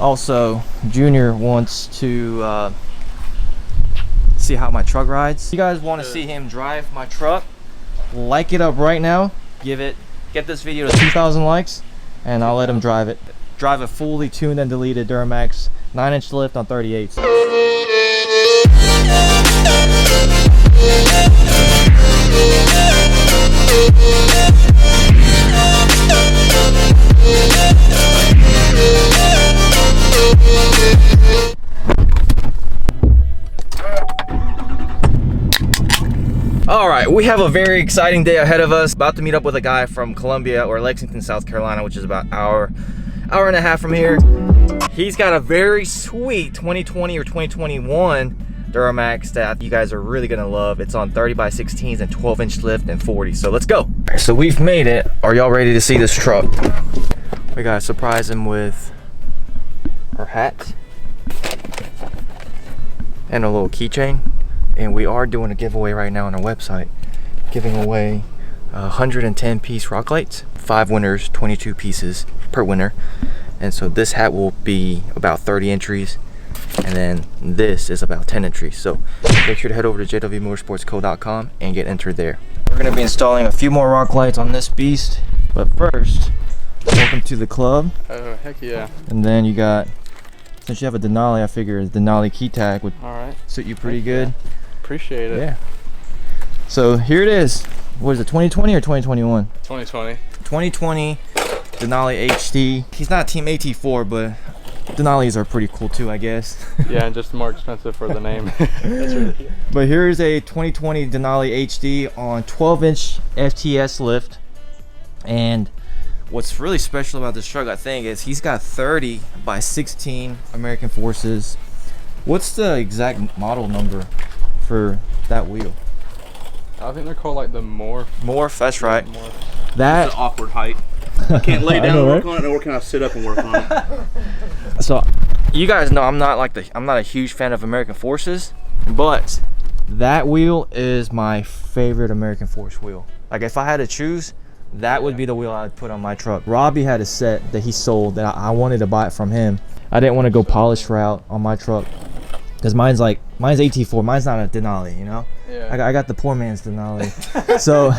Also, Junior wants to see how my truck rides. If you guys want to see him drive my truck, like it up right now. Get this video to 2,000 likes, and I'll let him drive it. Drive a fully tuned and deleted Duramax 9-inch lift on 38s. All right, we have a very exciting day ahead of us. About to meet up with a guy from Columbia or Lexington, South Carolina, which is about an hour and a half from here. He's got a very sweet 2020 or 2021 Duramax that you guys are really gonna love. It's on 30x16s and 12-inch lift and 40. So let's go. So we've made it. Are y'all ready to see this truck? We gotta surprise him with our hat and a little keychain. And we are doing a giveaway right now on our website, giving away 110 piece rock lights, 5 winners, 22 pieces per winner. And so this hat will be about 30 entries, and then this is about 10 entries. So make sure to head over to jwmotorsportsco.com and get entered there. We're going to be installing a few more rock lights on this beast, but first, welcome to the club. Oh, heck yeah. And then you got, since you have a Denali, I figure a Denali key tag would suit you pretty good. Yeah. Appreciate it. Yeah. So here it is. What is it, 2020 or 2021? 2020. 2020 Denali HD. He's not Team AT4, but Denalis are pretty cool too, I guess. Yeah, and just more expensive for the name. That's right. But here is a 2020 Denali HD on 12-inch FTS lift. And what's really special about this truck, I think, is he's got 30x16 American Forces. What's the exact model number for that wheel? I think they're called like the Morph, that's right. Morph. That it's an awkward height. I can't lay down and work on it, nor can I sit up and work on it. So you guys know I'm not a huge fan of American Forces, but that wheel is my favorite American Force wheel. Like if I had to choose, that would be the wheel I'd put on my truck. Robbie had a set that he sold that I wanted to buy it from him. I didn't want to go polished route on my truck because mine's AT4. Mine's not a Denali, you know. Yeah. I got the poor man's Denali. so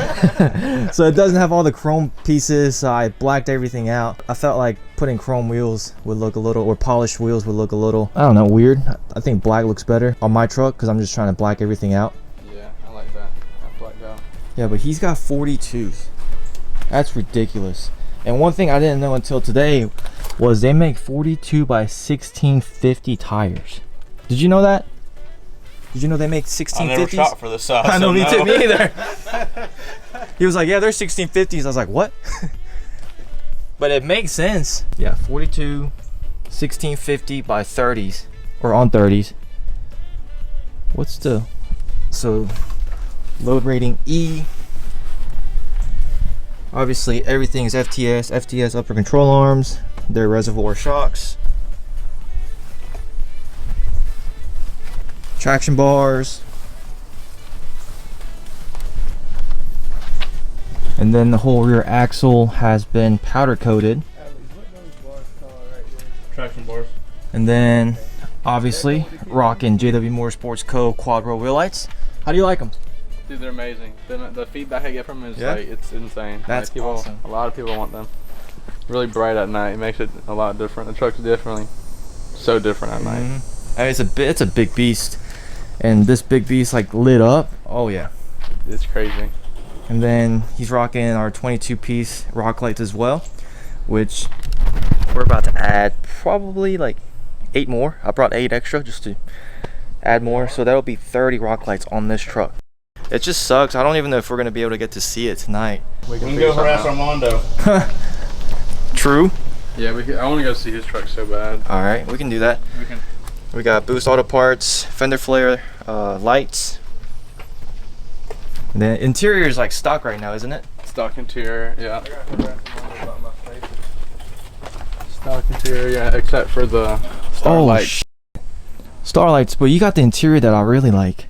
so it doesn't have all the chrome pieces, so I blacked everything out. I felt like putting chrome wheels would look a little, or polished wheels would look a little, I don't know, weird. I think black looks better on my truck because I'm just trying to black everything out. Yeah, I like that. That blacked out. Yeah, but he's got 42s. That's ridiculous. And one thing I didn't know until today was they make 42x16.50 tires. Did you know that? Did you know they make 1650s? I never shot for this size. I know, me too, me either. He was like, yeah, they're 1650s. I was like, what? But it makes sense. Yeah, 42, 1650 by 30s, or on 30s. What's the, so load rating E. Obviously everything is FTS upper control arms, their reservoir shocks, traction bars, and then the whole rear axle has been powder coated. Traction bars. And then obviously rocking JW Motorsports Co. quad row wheel lights. How do you like them? Dude, they're amazing. The feedback I get from them is like, it's insane. That's like, awesome. A lot of people want them. Really bright at night. It makes it a lot different. The truck's definitely so different at night. I mean, it's a big beast, and this big beast like lit up. Oh yeah, It's crazy. And then he's rocking our 22-piece rock lights as well, which we're about to add probably like 8 more. I brought 8 extra just to add more, so that'll be 30 rock lights on this truck. It just sucks. I don't even know if we're gonna be able to get to see it tonight. We can go harass Armando. True. Yeah, I want to go see his truck so bad. All right, we can do that. We got Boostautoparts, fender flare, lights. And the interior is like stock right now, isn't it? Stock interior, yeah. Stock interior, yeah, except for the starlights. Starlights, but you got the interior that I really like.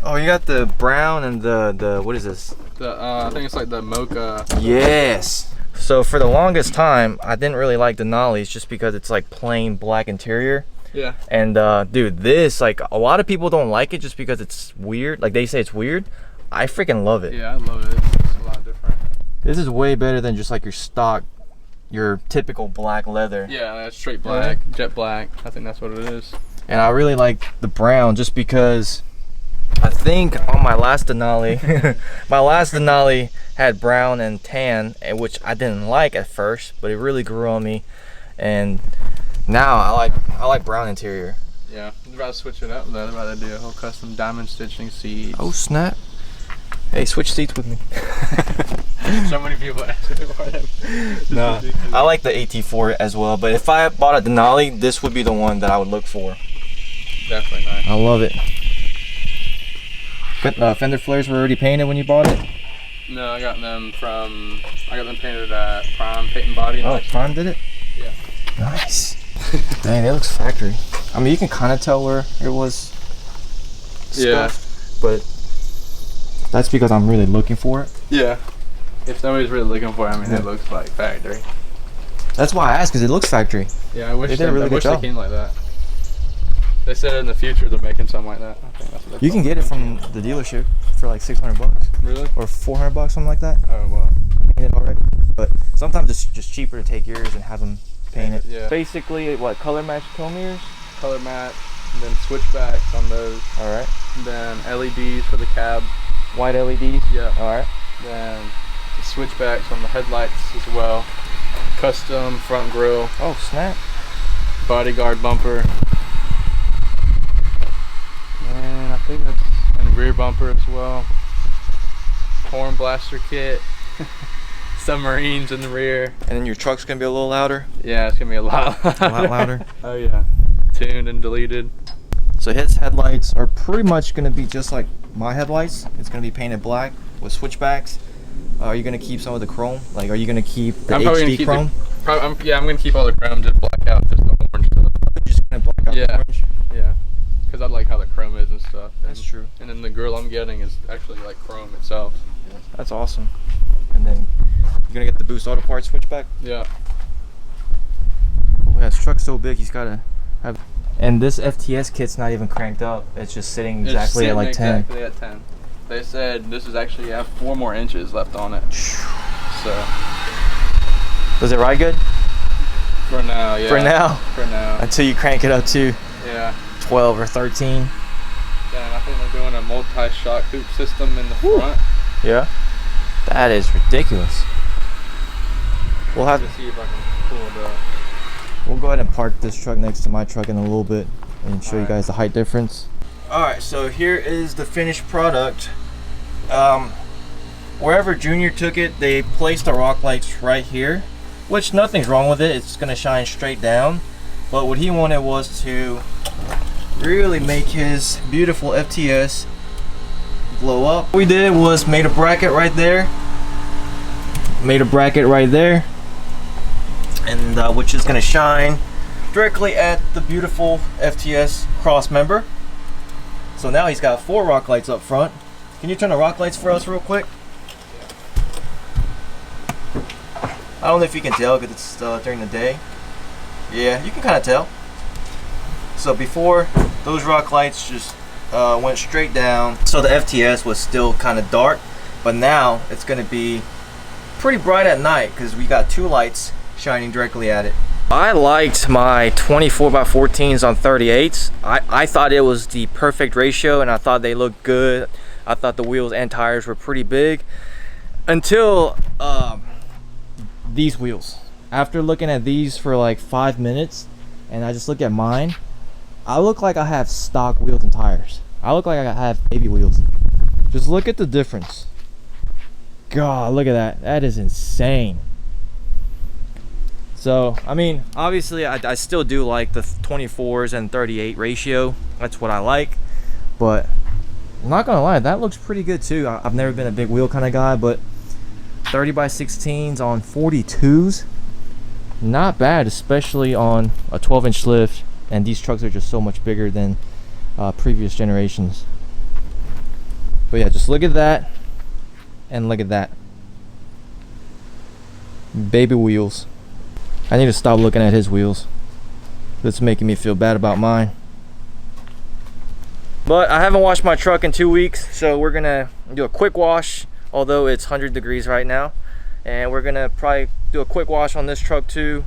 Oh, you got the brown and the what is this? I think it's like the mocha. Yes. So for the longest time, I didn't really like Denali's just because it's like plain black interior. Yeah. And dude, this, like, a lot of people don't like it just because it's weird. Like, they say it's weird. I freaking love it. Yeah, I love it. It's a lot different. This is way better than just like your stock, your typical black leather. Yeah, that's straight black, jet black. I think that's what it is. And I really like the brown just because I think on my last Denali, my last Denali had brown and tan, which I didn't like at first, but it really grew on me. And now I like brown interior. Yeah, I'm about to switch it up though. I'm about to do a whole custom diamond stitching seat. Oh snap! Hey, switch seats with me. So many people ask me about it. No, I like the AT4 as well, but if I bought a Denali, this would be the one that I would look for. Definitely nice. I love it. Fender flares were already painted when you bought it? No, I got them painted at Prime Paint and Body. Oh, Prime did it? Yeah. Nice. Dang, it looks factory. I mean, you can kind of tell where it was scuffed, but that's because I'm really looking for it. Yeah. If somebody's really looking for it, I mean, it looks like factory. That's why I asked, because it looks factory. Yeah, I wish they came like that. They said in the future they're making something like that. I think that's what you can get it from the dealership for like $600. Really? Or $400, something like that. Oh, well. Painted already. But sometimes it's just cheaper to take yours and have them paint it. Yeah. Basically, what, color match tow mirrors? Color match, and then switchbacks on those. All right. And then LEDs for the cab. White LEDs? Yeah. All right. Then the switchbacks on the headlights as well. Custom front grille. Oh, snap. Bodyguard bumper. And I think that's and rear bumper as well. Horn blaster kit. Submarines in the rear. And then your truck's gonna be a little louder? Yeah, it's gonna be a lot louder. A lot louder? Oh yeah. Tuned and deleted. So his headlights are pretty much gonna be just like my headlights. It's gonna be painted black with switchbacks. Are you gonna keep some of the chrome? Like, are you gonna keep the HD chrome? I'm gonna keep all the chrome, just black out just the orange stuff. Just gonna black out the orange? Yeah. Because I like how the chrome is and stuff. That's true. And then the grill I'm getting is actually like chrome itself. That's awesome. And then you're gonna get the Boostautoparts switchback? Yeah. Oh, yeah, his truck's so big, he's gotta have. And this FTS kit's not even cranked up. It's just sitting exactly at like 10. Exactly at 10. They said this is actually have 4 more inches left on it. So. Does it ride good? For now, yeah. For now? For now. Until you crank it up to 12 or 13. And I think they're doing a multi-shock hoop system in the front. Yeah. That is ridiculous. We'll have to see if I can pull it up. We'll go ahead and park this truck next to my truck in a little bit and show you guys the height difference. Alright, so here is the finished product. Wherever Junior took it, they placed the rock lights right here, which nothing's wrong with it. It's going to shine straight down. But what he wanted was to really make his beautiful FTS glow up. What we did was made a bracket right there. And which is going to shine directly at the beautiful FTS cross member. So now he's got 4 rock lights up front. Can you turn the rock lights for us real quick? I don't know if you can tell because it's during the day. Yeah, you can kind of tell. So before, those rock lights just went straight down. So the FTS was still kind of dark, but now it's going to be pretty bright at night because we got 2 lights shining directly at it. I liked my 24x14s on 38s. I thought it was the perfect ratio and I thought they looked good. I thought the wheels and tires were pretty big until these wheels. After looking at these for like 5 minutes and I just look at mine, I look like I have stock wheels and tires. I look like I have baby wheels. Just look at the difference. God, look at that. That is insane. So, I mean, obviously I still do like the 24s and 38 ratio. That's what I like. But I'm not gonna lie, that looks pretty good too. I've never been a big wheel kind of guy, but 30x16s on 42s, not bad, especially on a 12-inch lift. And these trucks are just so much bigger than previous generations. But yeah, just look at that and look at that. Baby wheels. I need to stop looking at his wheels. It's making me feel bad about mine. But I haven't washed my truck in 2 weeks, so we're gonna do a quick wash, although it's 100 degrees right now. And we're gonna probably do a quick wash on this truck too.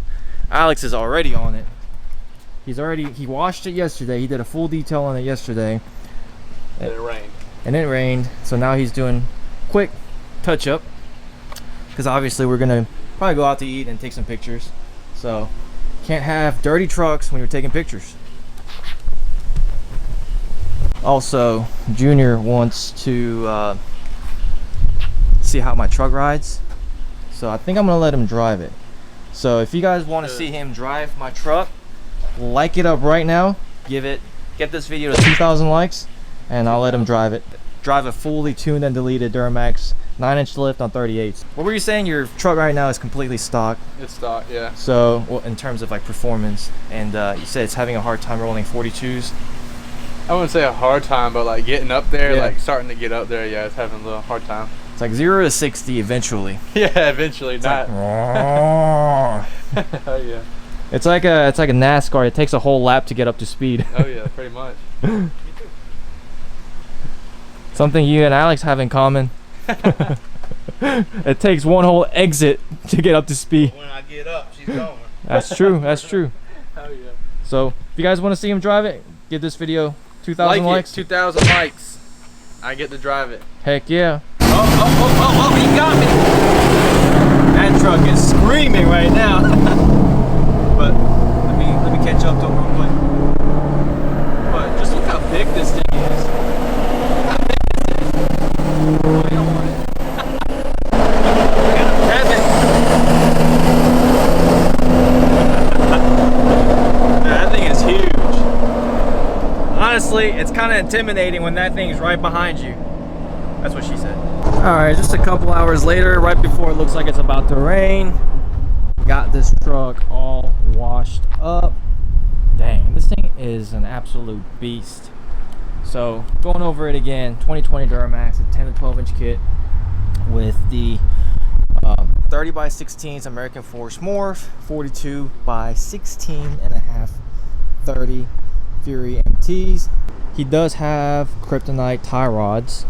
Alex is already on it. He washed it yesterday. He did a full detail on it yesterday. And it rained. And it rained, so now he's doing quick touch up. Because obviously we're gonna probably go out to eat and take some pictures. So can't have dirty trucks when you're taking pictures. Also, Junior wants to see how my truck rides, so I think I'm gonna let him drive it. So if you guys want to see him drive my truck, like it up right now, get this video to 2,000 likes, and I'll let him drive it. Drive a fully tuned and deleted Duramax 9-inch lift on 38s. What were you saying? Your truck right now is completely stock. It's stock, yeah. So, well, in terms of like performance, and you said it's having a hard time rolling 42s. I wouldn't say a hard time, but like getting up there, like starting to get up there, yeah, it's having a little hard time. It's like 0 to 60 eventually. Yeah, eventually. It's not. Like, Oh yeah. It's like a NASCAR. It takes a whole lap to get up to speed. Oh yeah, pretty much. Something you and Alex have in common. It takes one whole exit to get up to speed. When I get up, she's going. That's true. That's true. Oh yeah. So if you guys want to see him drive it, give this video 2,000 likes. 2,000 likes. I get to drive it. Heck yeah. Oh, he got me. That truck is screaming right now. But let me catch up to him real quick. But just look how big this thing is. Look how big this is. Oh, I don't want it. Gotta grab it. That thing is huge. Honestly, it's kind of intimidating when that thing's right behind you. That's what she said. Alright, just a couple hours later, right before it looks like it's about to rain, got this truck all washed up. Dang, this thing is an absolute beast. So, going over it again, 2020 Duramax, a 10 to 12 inch kit with the 30 by 16s American Force Morph, 42 by 16 and a half 30 Fury MTs. He does have kryptonite tie rods.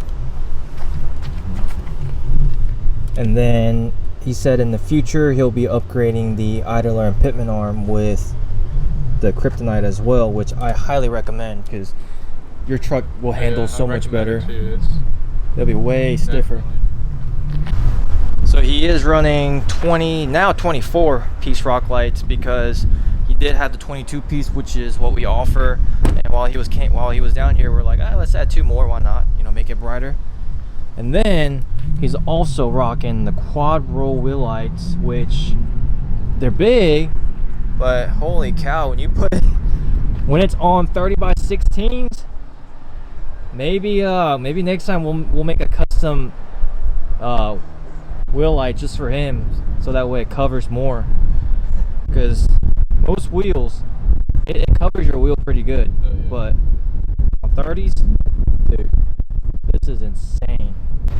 And then he said in the future he'll be upgrading the idler and pitman arm with the kryptonite as well, which I highly recommend because your truck will handle so much better. It'll be way stiffer. So he is running 24 piece rock lights because he did have the 22 piece, which is what we offer. And while he was down here, we're like, let's add 2 more. Why not? You know, make it brighter. And then he's also rocking the quad roll wheel lights, which they're big, but holy cow, when it's on 30 by 16s, maybe next time we'll make a custom wheel light just for him, so that way it covers more. Because most wheels, it covers your wheel pretty good, but on 30s, dude, this is insane.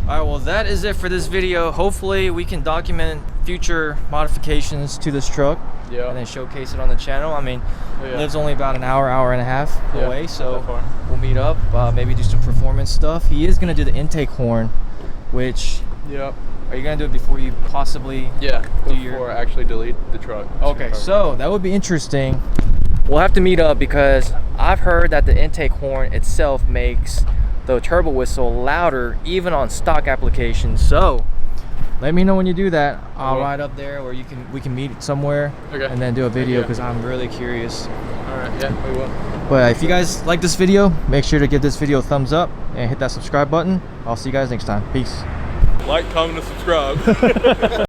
Alright, well that is it for this video. Hopefully we can document future modifications to this truck and then showcase it on the channel. I mean, it lives only about an hour and a half away, so we'll meet up, maybe do some performance stuff. He is going to do the intake horn, which are you going to do it before you possibly before I actually delete the truck? Okay, so that would be interesting. We'll have to meet up because I've heard that the intake horn itself makes the turbo whistle louder even on stock applications. So let me know when you do that. I'll ride up there, or we can meet somewhere and then do a video because I'm really curious. Alright, yeah, we will. But if you guys like this video, make sure to give this video a thumbs up and hit that subscribe button. I'll see you guys next time. Peace. Like, comment, and subscribe.